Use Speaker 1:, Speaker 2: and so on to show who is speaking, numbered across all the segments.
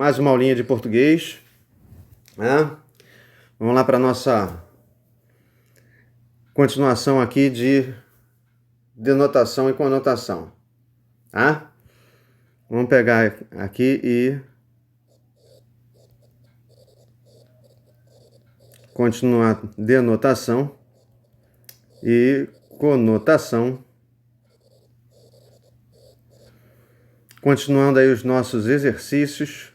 Speaker 1: mais uma aulinha de português, né? Vamos lá para a nossa continuação aqui de denotação e conotação, tá? Vamos pegar aqui e continuar denotação e conotação. Continuando aí os nossos exercícios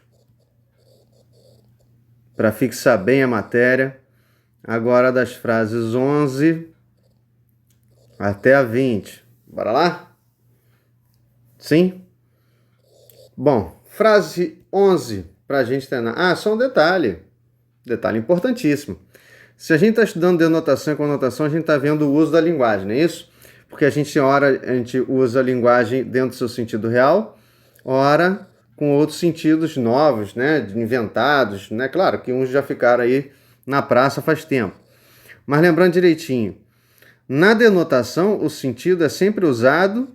Speaker 1: para fixar bem a matéria. Agora das frases 11 até a 20. Bora lá? Sim? Bom, frase 11 para a gente treinar. Ah, só um detalhe. Detalhe importantíssimo. Se a gente está estudando denotação e conotação, a gente está vendo o uso da linguagem, não é isso? Porque a gente usa a linguagem dentro do seu sentido real, ora com outros sentidos novos, né? Inventados, né? Claro que uns já ficaram aí na praça faz tempo. Mas lembrando direitinho, na denotação o sentido é sempre usado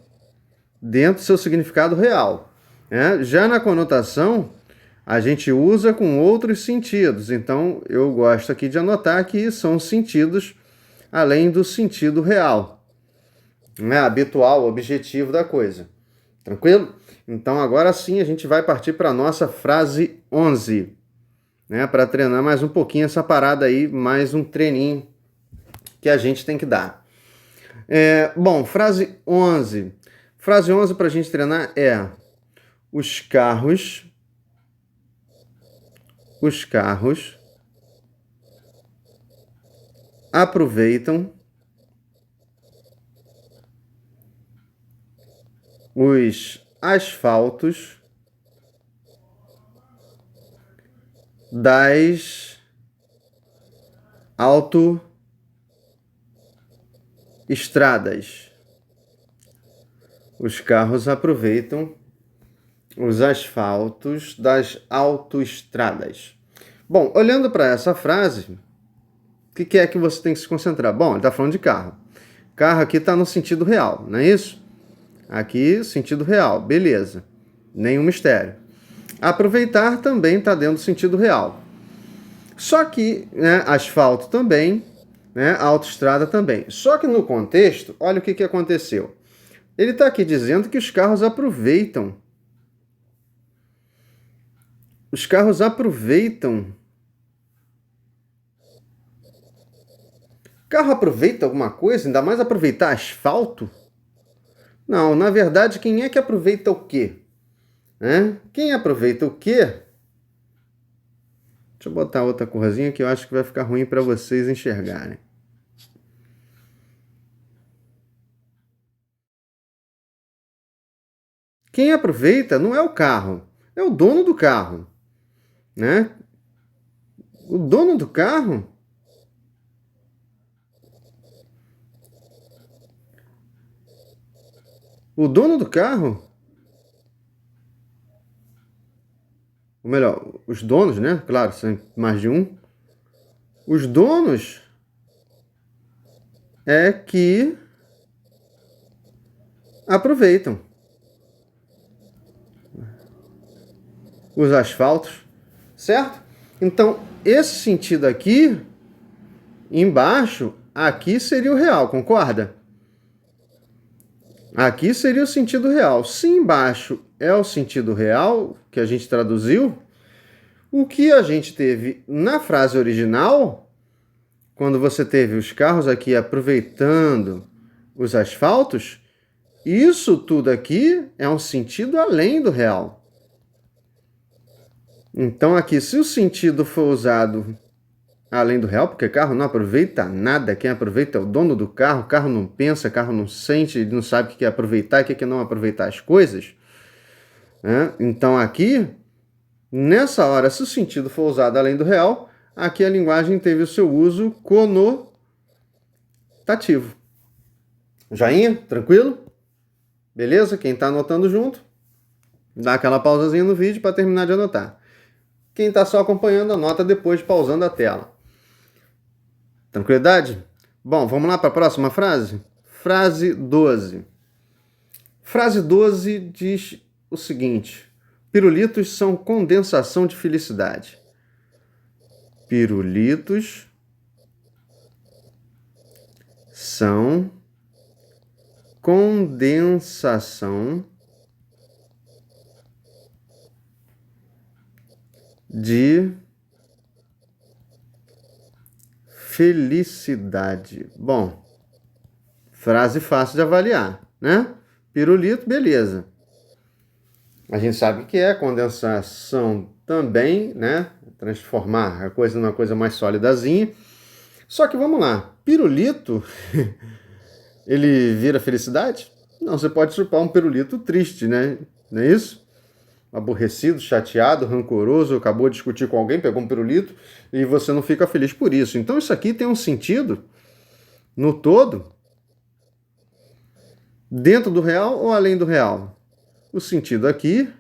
Speaker 1: dentro do seu significado real, né? Já na conotação, a gente usa com outros sentidos. Então, eu gosto aqui de anotar que são sentidos além do sentido real, né? Habitual, objetivo da coisa. Tranquilo? Então, agora sim, a gente vai partir para a nossa frase 11, né? Para treinar mais um pouquinho essa parada aí, mais um treininho que a gente tem que dar. Bom, frase 11. Frase 11 para a gente treinar é: os carros aproveitam os asfaltos das autoestradas. Os carros aproveitam os asfaltos das autoestradas. Bom, olhando para essa frase, o que é que você tem que se concentrar? Bom, ele está falando de carro. Carro aqui está no sentido real, não é isso? Aqui, sentido real, beleza. Nenhum mistério. Aproveitar também está dentro do sentido real. Só que, né, asfalto também, né, autoestrada também. Só que no contexto, olha o que aconteceu. Ele está aqui dizendo que os carros aproveitam. Os carros aproveitam. Carro aproveita alguma coisa? Ainda mais aproveitar asfalto? Não, na verdade, quem é que aproveita o quê? Quem aproveita o quê? Deixa eu botar outra corzinha que eu acho que vai ficar ruim para vocês enxergarem. Quem aproveita não é o carro, é o dono do carro, né? O dono do carro ou melhor, os donos, né? Claro, são mais de um. Os donos é que aproveitam os asfaltos, certo? Então, esse sentido aqui, embaixo, aqui seria o real, concorda? Aqui seria o sentido real. Se embaixo é o sentido real, que a gente traduziu, o que a gente teve na frase original, quando você teve os carros aqui aproveitando os asfaltos, isso tudo aqui é um sentido além do real. Então aqui, se o sentido for usado além do real, porque carro não aproveita nada, quem aproveita é o dono do carro, o carro não pensa, o carro não sente, ele não sabe o que é aproveitar e o que é não aproveitar as coisas, né? Então aqui, nessa hora, se o sentido for usado além do real, aqui a linguagem teve o seu uso conotativo. Joinha? Tranquilo? Beleza? Quem está anotando junto, dá aquela pausazinha no vídeo para terminar de anotar. Quem está só acompanhando, anota depois pausando a tela. Tranquilidade? Bom, vamos lá para a próxima frase? Frase 12. Frase 12 diz o seguinte: Pirulitos são condensação de felicidade. Pirulitos são condensação de felicidade. Bom, frase fácil de avaliar, né? Pirulito, beleza. A gente sabe que é condensação também, né? Transformar a coisa numa coisa mais sólidazinha. Só que vamos lá, pirulito, ele vira felicidade? Não, você pode chupar um pirulito triste, né? Não é isso? Aborrecido, chateado, rancoroso, acabou de discutir com alguém, pegou um pirulito e você não fica feliz por isso. Então isso aqui tem um sentido no todo, dentro do real ou além do real? O sentido aqui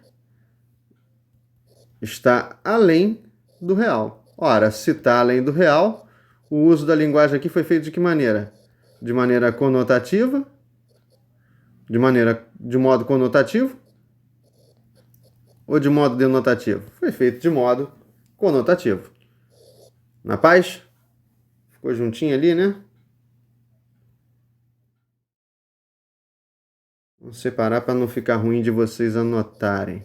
Speaker 1: está além do real. Ora, se está além do real, o uso da linguagem aqui foi feito de que maneira? De maneira conotativa? De modo conotativo? Ou de modo denotativo? Foi feito de modo conotativo. Na paz? Ficou juntinho ali, né? Vou separar para não ficar ruim de vocês anotarem.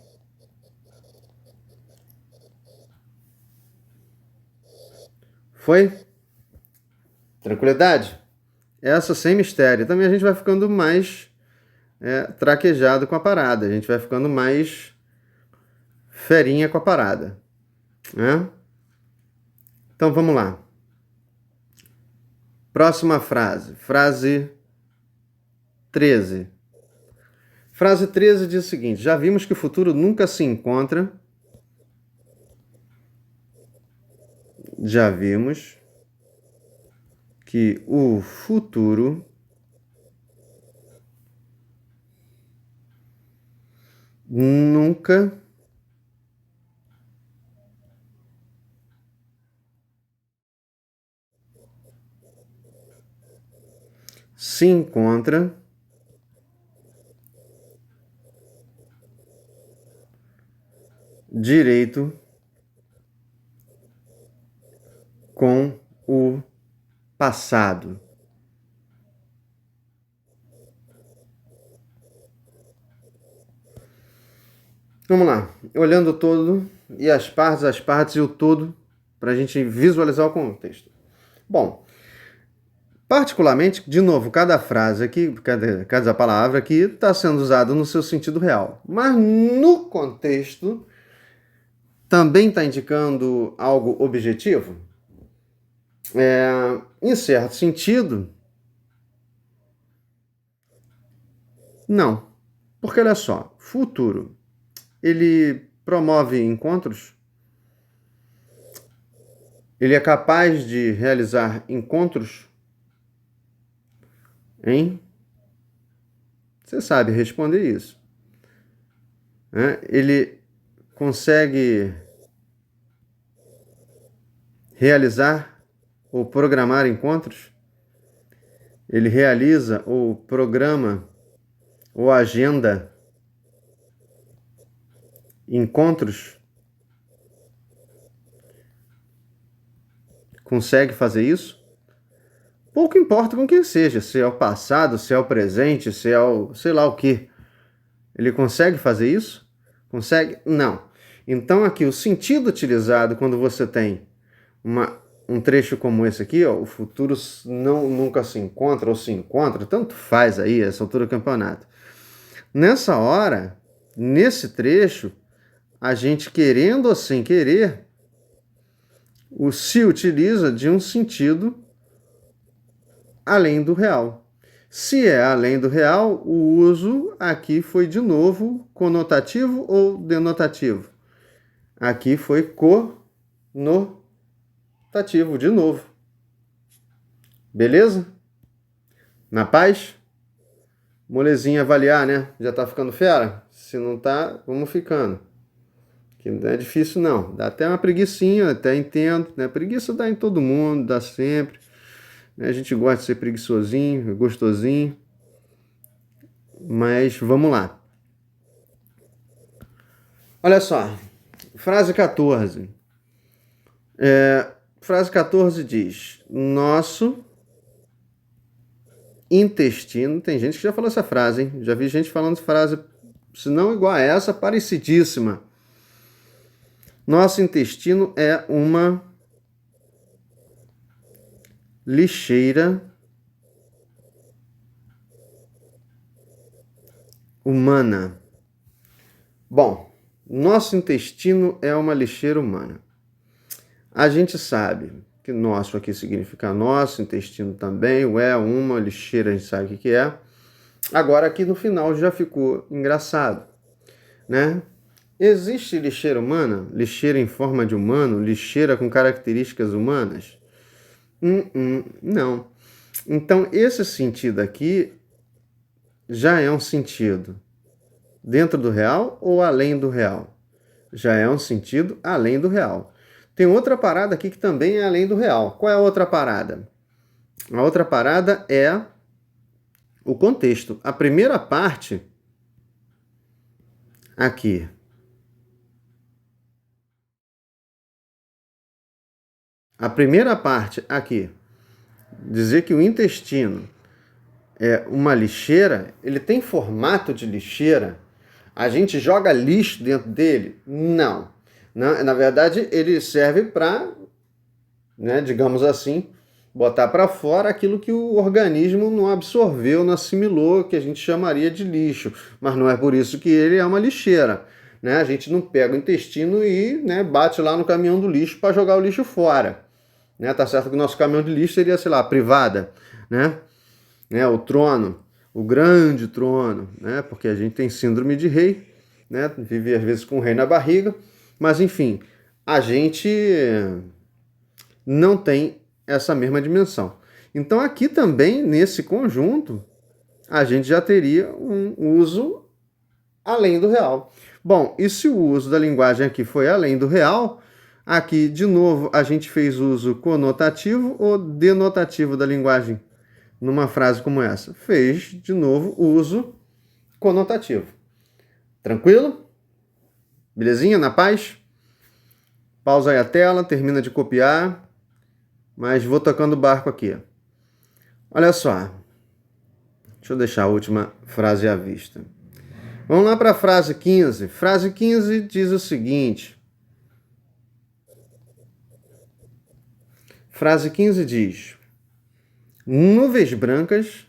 Speaker 1: Foi? Tranquilidade? Essa sem mistério. Também a gente vai ficando mais traquejado com a parada. A gente vai ficando mais ferinha com a parada. Né? Então vamos lá. Próxima frase. Frase 13. Frase 13 diz o seguinte: já vimos que o futuro nunca se encontra. Já vimos que o futuro nunca se encontra direito com o passado. Vamos lá, olhando o todo e as partes e o todo, para a gente visualizar o contexto. Bom, particularmente, de novo, cada frase aqui, cada palavra aqui está sendo usada no seu sentido real. Mas no contexto, também está indicando algo objetivo? Em certo sentido, não. Porque olha só, futuro, ele promove encontros? Ele é capaz de realizar encontros? Hein? Você sabe responder isso. Ele consegue realizar ou programar encontros? Ele realiza ou programa ou agenda encontros? Consegue fazer isso? Pouco importa com quem seja, se é o passado, se é o presente, se é o sei lá o que. Ele consegue fazer isso? Consegue? Não. Então aqui o sentido utilizado quando você tem um trecho como esse aqui, ó, o futuro nunca se encontra ou se encontra, tanto faz aí essa altura do campeonato. Nessa hora, nesse trecho, a gente querendo ou sem querer, se utiliza de um sentido além do real. Se é além do real, o uso aqui foi de novo conotativo ou denotativo? Aqui foi conotativo de novo. Beleza? Na paz? Molezinha avaliar, né? Já tá ficando fera? Se não tá, vamos ficando. Que não é difícil não. Dá até uma preguicinha, até entendo, né? Preguiça dá em todo mundo, dá sempre. A gente gosta de ser preguiçosinho, gostosinho. Mas vamos lá. Olha só, frase 14. Frase 14 diz: nosso intestino. Tem gente que já falou essa frase, hein? Já vi gente falando frase, se não igual a essa, parecidíssima. Nosso intestino é uma lixeira humana. Bom, nosso intestino é uma lixeira humana. A gente sabe que nosso aqui significa nosso, intestino também, o é uma lixeira, a gente sabe o que é. Agora aqui no final já ficou engraçado, né? Existe lixeira humana? Lixeira em forma de humano? Lixeira com características humanas? Não. Então, esse sentido aqui já é um sentido dentro do real ou além do real? Já é um sentido além do real. Tem outra parada aqui que também é além do real. Qual é a outra parada? A outra parada é o contexto. A primeira parte aqui. A primeira parte aqui, dizer que o intestino é uma lixeira, ele tem formato de lixeira? A gente joga lixo dentro dele? Não. Na verdade, ele serve para, né, digamos assim, botar para fora aquilo que o organismo não absorveu, não assimilou, que a gente chamaria de lixo. Mas não é por isso que ele é uma lixeira. Né? A gente não pega o intestino e, né, bate lá no caminhão do lixo para jogar o lixo fora. Né? Tá certo que o nosso caminhão de lixo seria, sei lá, a privada, né? O trono, o grande trono, né? Porque a gente tem síndrome de rei, né? Vive às vezes com o rei na barriga, mas enfim, a gente não tem essa mesma dimensão. Então aqui também, nesse conjunto, a gente já teria um uso além do real. Bom, e se o uso da linguagem aqui foi além do real, aqui, de novo, a gente fez uso conotativo ou denotativo da linguagem numa frase como essa? Fez, de novo, uso conotativo. Tranquilo? Belezinha? Na paz? Pausa aí a tela, termina de copiar, mas vou tocando o barco aqui. Olha só. Deixa eu deixar a última frase à vista. Vamos lá para a frase 15. Frase 15 diz o seguinte. Frase 15 diz: nuvens brancas.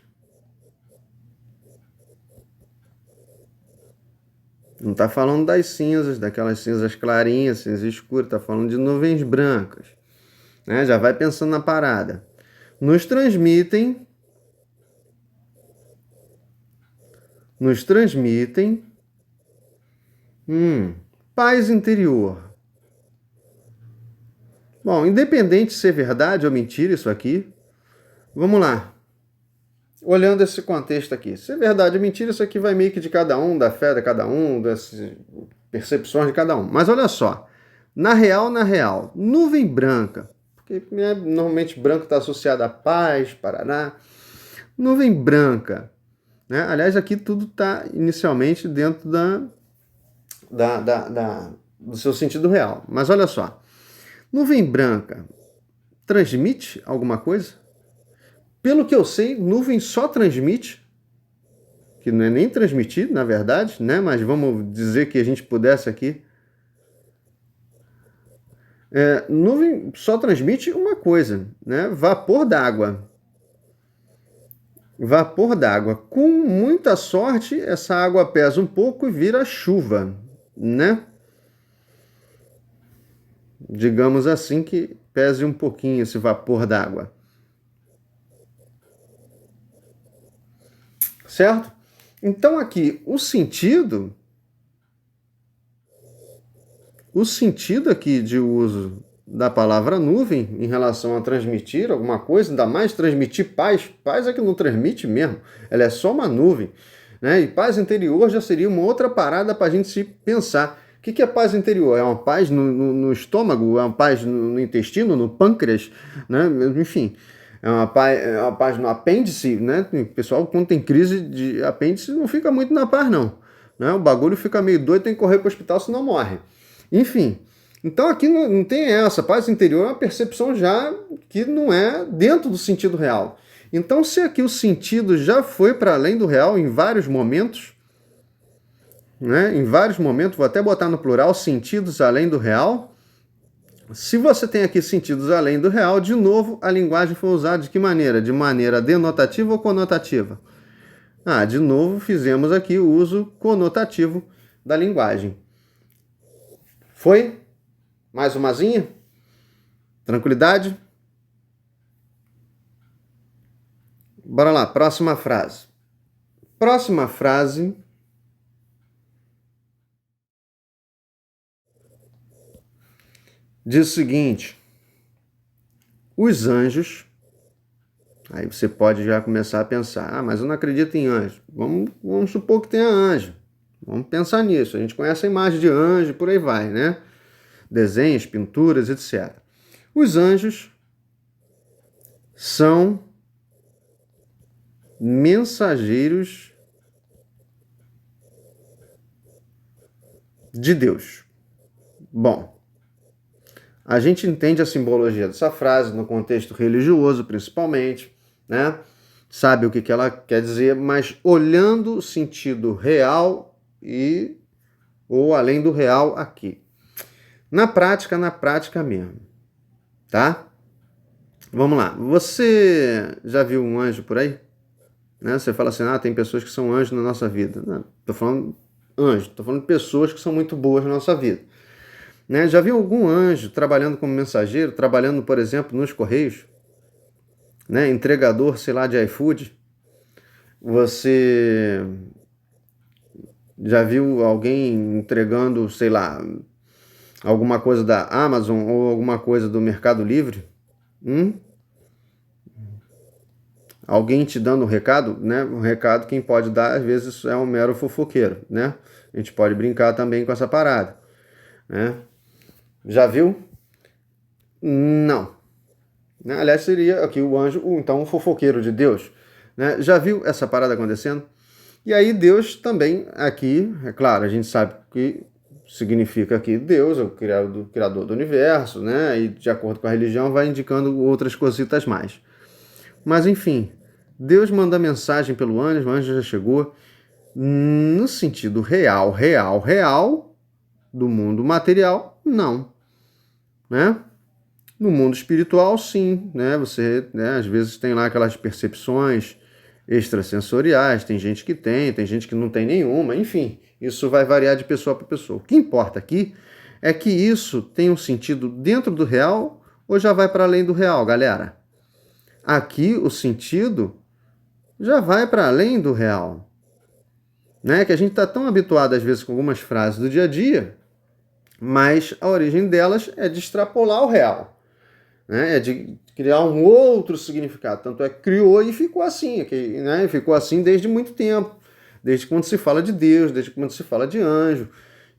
Speaker 1: Não está falando das cinzas, daquelas cinzas clarinhas, cinza escura, está falando de nuvens brancas. Né? Já vai pensando na parada. Nos transmitem paz interior. Bom, independente de ser verdade ou mentira isso aqui, vamos lá. Olhando esse contexto aqui, se é verdade ou mentira, isso aqui vai meio que de cada um, da fé de cada um, das percepções de cada um. Mas olha só, na real, nuvem branca, porque normalmente branco está associado a paz, Paraná, nuvem branca, né? Aliás, aqui tudo está inicialmente dentro do seu sentido real. Mas olha só, nuvem branca transmite alguma coisa? Pelo que eu sei, nuvem só transmite, que não é nem transmitir, na verdade, né? Mas vamos dizer que a gente pudesse aqui. Nuvem só transmite uma coisa, né? Vapor d'água. Vapor d'água. Com muita sorte, essa água pesa um pouco e vira chuva, né? Digamos assim que pese um pouquinho esse vapor d'água. Certo? Então aqui, o sentido aqui de uso da palavra nuvem em relação a transmitir alguma coisa, ainda mais transmitir paz. Paz é que não transmite mesmo, ela é só uma nuvem. Né? E paz interior já seria uma outra parada para a gente se pensar. O que é paz interior? É uma paz no estômago? É uma paz no intestino, no pâncreas? Né? Enfim, é uma paz no apêndice. Né? O pessoal, quando tem crise de apêndice, não fica muito na paz, não. né? O bagulho fica meio doido, tem que correr para o hospital, senão morre. Enfim, então aqui não tem essa. Paz interior é uma percepção já que não é dentro do sentido real. Então, se aqui o sentido já foi para além do real em vários momentos, né? Em vários momentos, vou até botar no plural, sentidos além do real. Se você tem aqui sentidos além do real, de novo, a linguagem foi usada de que maneira? De maneira denotativa ou conotativa? De novo, fizemos aqui o uso conotativo da linguagem. Foi? Mais umazinha? Tranquilidade? Bora lá, próxima frase. Próxima frase diz o seguinte: os anjos. Aí você pode já começar a pensar, mas eu não acredito em anjo. Vamos supor que tenha anjo. Vamos pensar nisso. A gente conhece a imagem de anjo, por aí vai, né? Desenhos, pinturas, etc. Os anjos são mensageiros de Deus. Bom, a gente entende a simbologia dessa frase no contexto religioso, principalmente, né? Sabe o que ela quer dizer, mas olhando o sentido real ou além do real aqui. Na prática mesmo, tá? Vamos lá. Você já viu um anjo por aí? Né? Você fala assim, tem pessoas que são anjos na nossa vida. Não, tô falando anjo, tô falando de pessoas que são muito boas na nossa vida. Né? Já viu algum anjo trabalhando como mensageiro, trabalhando, por exemplo, nos Correios? Né? Entregador, sei lá, de iFood? Você já viu alguém entregando, sei lá, alguma coisa da Amazon ou alguma coisa do Mercado Livre? Alguém te dando um recado, né? Um recado quem pode dar, às vezes, é um mero fofoqueiro, né? A gente pode brincar também com essa parada, né? Já viu? Não. Né? Aliás, seria aqui o anjo, então, um fofoqueiro de Deus, né? Já viu essa parada acontecendo? E aí Deus também aqui, é claro, a gente sabe que significa aqui Deus, o criador do universo, né? E de acordo com a religião vai indicando outras cositas mais. Mas enfim, Deus manda mensagem pelo anjo, o anjo já chegou. No sentido real do mundo material, não. Né? No mundo espiritual, sim. Né? Você, né, às vezes tem lá aquelas percepções extrasensoriais, tem gente que tem gente que não tem nenhuma, enfim, isso vai variar de pessoa para pessoa. O que importa aqui é que isso tem um sentido dentro do real ou já vai para além do real, galera? Aqui o sentido já vai para além do real. Né? Que a gente está tão habituado, às vezes, com algumas frases do dia a dia, mas a origem delas é de extrapolar o real. Né? É de criar um outro significado. Tanto é que criou e ficou assim. Né? Ficou assim desde muito tempo. Desde quando se fala de Deus, desde quando se fala de anjo,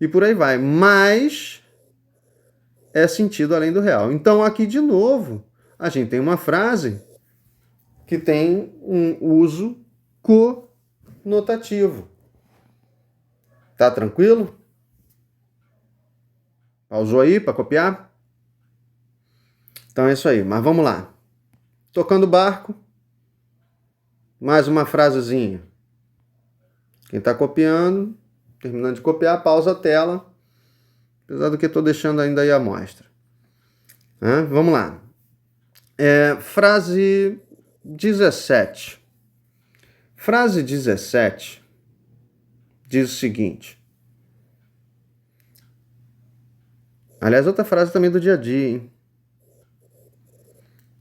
Speaker 1: e por aí vai. Mas é sentido além do real. Então, aqui, de novo, a gente tem uma frase que tem um uso conotativo. Tá tranquilo? Pausou aí para copiar? Então é isso aí, mas vamos lá. Tocando o barco, mais uma frasezinha. Quem está copiando, terminando de copiar, pausa a tela. Apesar do que estou deixando ainda aí a amostra. Vamos lá. Frase 17. Frase 17 diz o seguinte. Aliás, outra frase também do dia a dia, hein?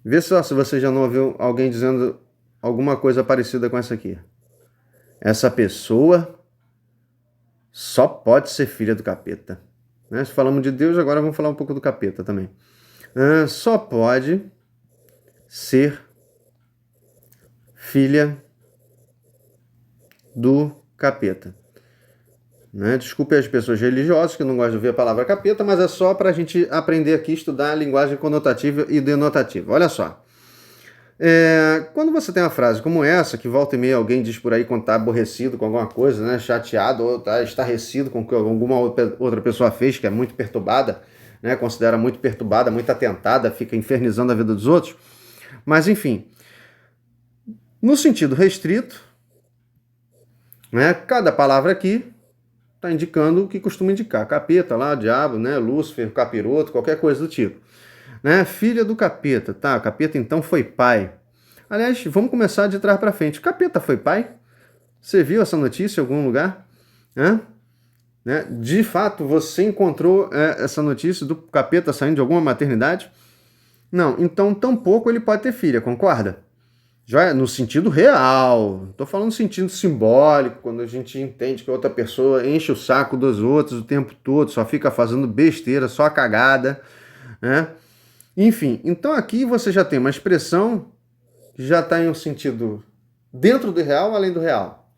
Speaker 1: Vê só se você já não ouviu alguém dizendo alguma coisa parecida com essa aqui. Essa pessoa só pode ser filha do capeta. Né? Se falamos de Deus, agora vamos falar um pouco do capeta também. Só pode ser filha do capeta. Né? Desculpe as pessoas religiosas que não gostam de ouvir a palavra capeta, mas é só para a gente aprender aqui, estudar a linguagem conotativa e denotativa. Olha só. Quando você tem uma frase como essa, que volta e meia alguém diz por aí quando está aborrecido com alguma coisa, né, chateado ou está estarrecido com o que alguma outra pessoa fez, que é muito perturbada, né, considera muito perturbada, muito atentada, fica infernizando a vida dos outros. Mas, enfim, no sentido restrito, né, cada palavra aqui está indicando o que costuma indicar. Capeta lá, diabo, né, Lúcifer, capiroto, qualquer coisa do tipo. Né? Filha do capeta, tá? O capeta então foi pai. Aliás, vamos começar de trás para frente. O capeta foi pai? Você viu essa notícia em algum lugar? Hã? Né? De fato, você encontrou essa notícia do capeta saindo de alguma maternidade? Não, então tampouco ele pode ter filha, concorda? Já é no sentido real. Estou falando no sentido simbólico, quando a gente entende que a outra pessoa enche o saco dos outros o tempo todo, só fica fazendo besteira, só cagada, né? Enfim, então aqui você já tem uma expressão que já está em um sentido dentro do real, além do real.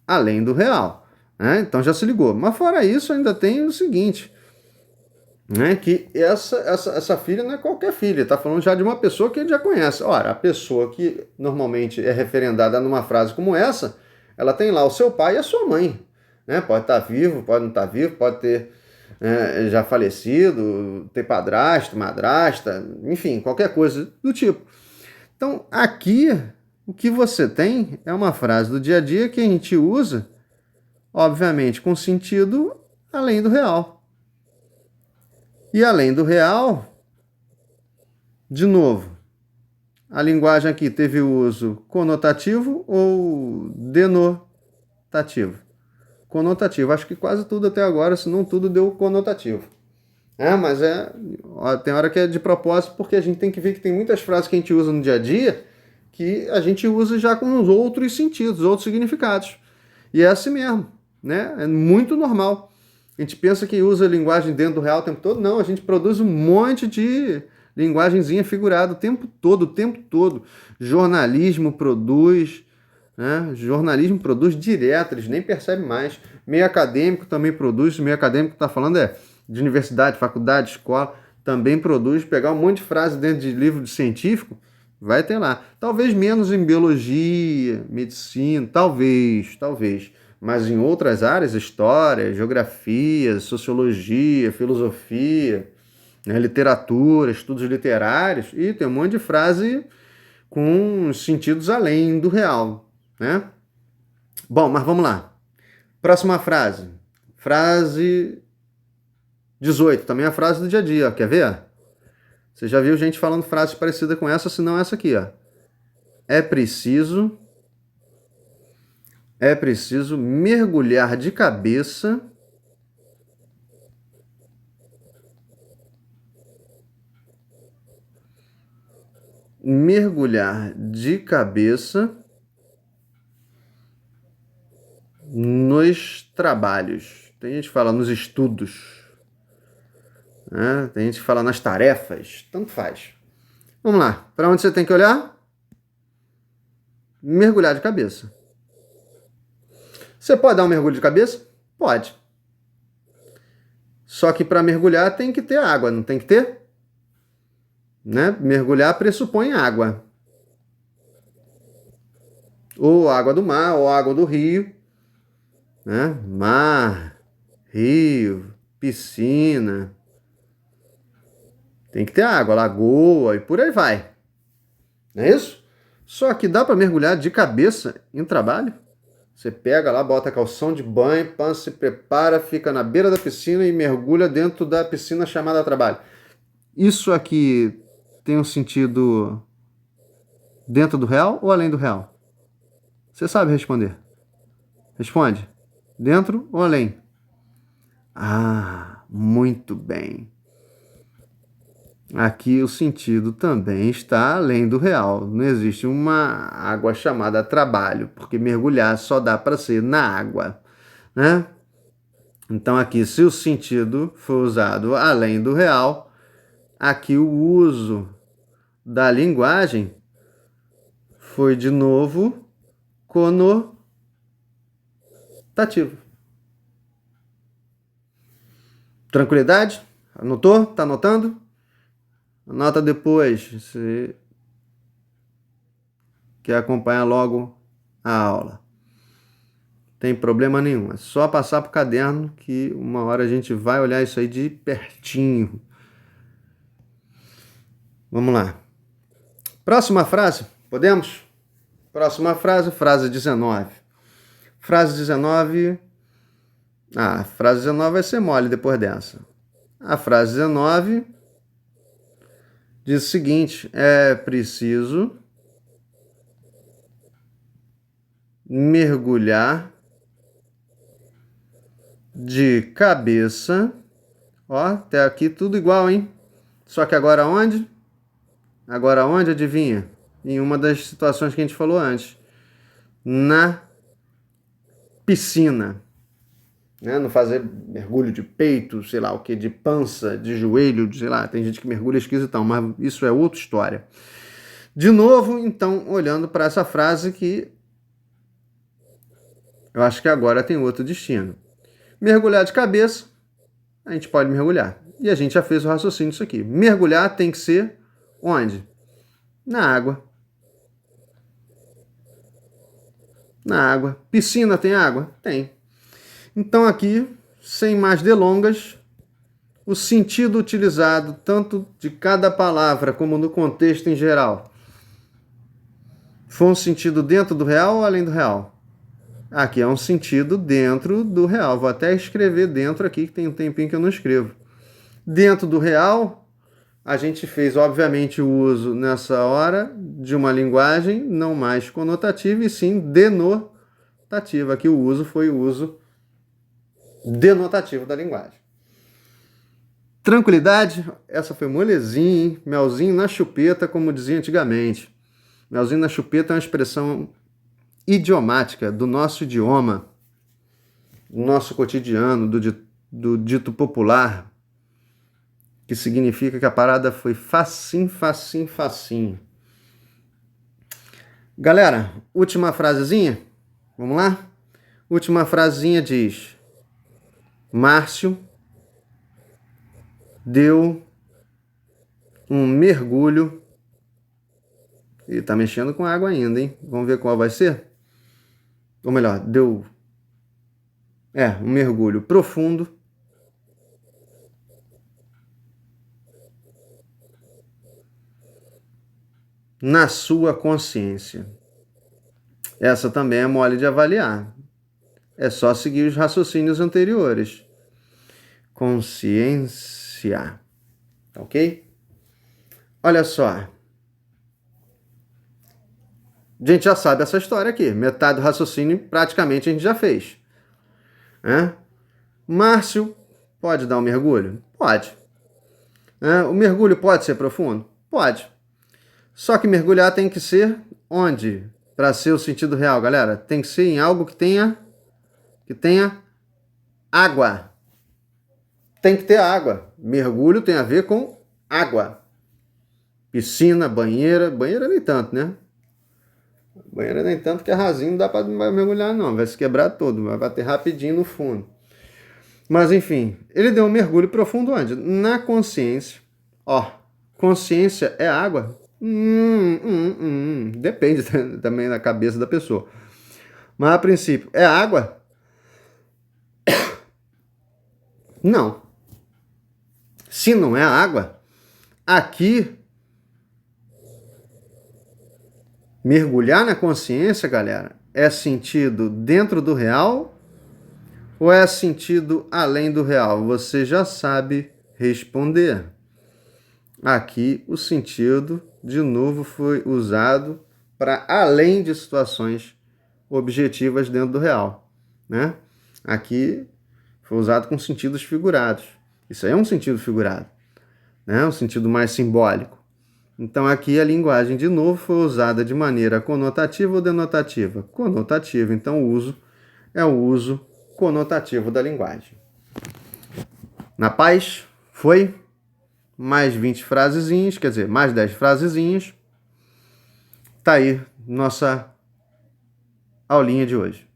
Speaker 1: Além do real. Né? Então já se ligou. Mas fora isso, ainda tem o seguinte, né? Que essa filha não é qualquer filha, está falando já de uma pessoa que ele já conhece. Ora, a pessoa que normalmente é referendada numa frase como essa, ela tem lá o seu pai e a sua mãe. Né? Pode estar vivo, pode não estar vivo, pode ter já falecido, ter padrasto, madrasta, enfim, qualquer coisa do tipo. Então, aqui, o que você tem é uma frase do dia a dia que a gente usa, obviamente, com sentido além do real. E além do real, de novo, a linguagem aqui teve o uso conotativo ou denotativo? Conotativo. Acho que quase tudo até agora, se não tudo, deu conotativo. Mas tem hora que é de propósito, porque a gente tem que ver que tem muitas frases que a gente usa no dia a dia que a gente usa já com os outros sentidos, outros significados. E é assim mesmo, né? É muito normal. A gente pensa que usa linguagem dentro do real o tempo todo. Não, a gente produz um monte de linguagenzinha figurada o tempo todo, o tempo todo. Jornalismo produz, né? Jornalismo produz direto, eles nem percebem mais. Meio acadêmico também produz, o meio acadêmico está falando de universidade, faculdade, escola, também produz. Pegar um monte de frase dentro de livro de científico, vai ter lá. Talvez menos em biologia, medicina, talvez. Mas em outras áreas, história, geografia, sociologia, filosofia, né, literatura, estudos literários, e tem um monte de frase com sentidos além do real, né? Bom, mas vamos lá. Próxima frase. Frase 18, também a frase do dia a dia, quer ver? Você já viu gente falando frases parecidas com essa, se não essa aqui, ó. É preciso mergulhar de cabeça nos trabalhos. Tem gente que fala nos estudos, né? Tem gente que fala nas tarefas, tanto faz. Vamos lá, para onde você tem que olhar? Mergulhar de cabeça. Você pode dar um mergulho de cabeça? Pode. Só que para mergulhar tem que ter água, não tem que ter? Né? Mergulhar pressupõe água. Ou água do mar, ou água do rio. Né? Mar, rio, piscina. Tem que ter água, lagoa e por aí vai. Não é isso? Só que dá para mergulhar de cabeça em trabalho? Você pega lá, bota calção de banho, se prepara, fica na beira da piscina e mergulha dentro da piscina chamada trabalho. Isso aqui tem um sentido dentro do real ou além do real? Você sabe responder. Responde. Dentro ou além? Muito bem. Aqui o sentido também está além do real. Não existe uma água chamada trabalho, porque mergulhar só dá para ser na água, né? Então aqui, se o sentido for usado além do real, aqui o uso da linguagem foi de novo conotativo. Tranquilidade? Anotou? Tá anotando? Anota depois. quer acompanhar logo a aula. Tem problema nenhum, é só passar para o caderno que uma hora a gente vai olhar isso aí de pertinho. Vamos lá. Próxima frase, podemos? Próxima frase, frase 19. Frase 19... a frase 19 vai ser mole depois dessa. A frase 19 diz o seguinte: é preciso mergulhar de cabeça. Ó, até aqui tudo igual, hein? Só que agora onde? Agora onde, adivinha? Em uma das situações que a gente falou antes. Na piscina. Né? Não fazer mergulho de peito, sei lá o que, de pança, de joelho, sei lá. Tem gente que mergulha esquisitão, mas isso é outra história. De novo, então, olhando para essa frase que eu acho que agora tem outro destino. Mergulhar de cabeça, a gente pode mergulhar. E a gente já fez o raciocínio disso aqui. Mergulhar tem que ser onde? Na água. Na água. Piscina tem água? Tem. Então aqui, sem mais delongas, o sentido utilizado tanto de cada palavra como no contexto em geral. Foi um sentido dentro do real ou além do real? Aqui é um sentido dentro do real. Vou até escrever dentro aqui, que tem um tempinho que eu não escrevo. Dentro do real, a gente fez, obviamente, o uso nessa hora de uma linguagem não mais conotativa e sim denotativa. Aqui o uso foi o uso denotativo da linguagem. Tranquilidade, essa foi molezinha, hein? Melzinho na chupeta, como dizia antigamente. Melzinho na chupeta é uma expressão idiomática do nosso idioma, do nosso cotidiano, do dito popular, que significa que a parada foi facinho, facinho, facinho. Galera, última frasezinha, vamos lá? Última frasezinha diz: Márcio deu um mergulho. E tá mexendo com água ainda, hein? Vamos ver qual vai ser? Ou melhor, deu um mergulho profundo na sua consciência. Essa também é mole de avaliar. É só seguir os raciocínios anteriores. Consciência. Ok? Olha só. A gente já sabe essa história aqui. Metade do raciocínio praticamente a gente já fez. Márcio pode dar um mergulho? Pode. O mergulho pode ser profundo? Pode. Só que mergulhar tem que ser onde? Para ser o sentido real, galera. Tem que ser em algo que tenha água. Tem que ter água. Mergulho tem a ver com água. Piscina, banheira. Banheira nem tanto, né? Banheira nem tanto que é rasinho, não dá para mergulhar não. Vai se quebrar todo, vai bater rapidinho no fundo. Mas enfim, ele deu um mergulho profundo onde? Na consciência. Ó, consciência é água? Depende também da cabeça da pessoa. Mas a princípio, é água? Não. Se não é água, aqui, mergulhar na consciência, galera, é sentido dentro do real ou é sentido além do real? Você já sabe responder. Aqui o sentido, de novo, foi usado para além de situações objetivas dentro do real, né? Aqui foi usado com sentidos figurados. Isso aí é um sentido figurado, né? Um sentido mais simbólico. Então aqui a linguagem, de novo, foi usada de maneira conotativa ou denotativa? Conotativa. Então o uso é o uso conotativo da linguagem. Na paz, foi mais 20 frasezinhas, quer dizer, mais 10 frasezinhas. Tá aí nossa aulinha de hoje.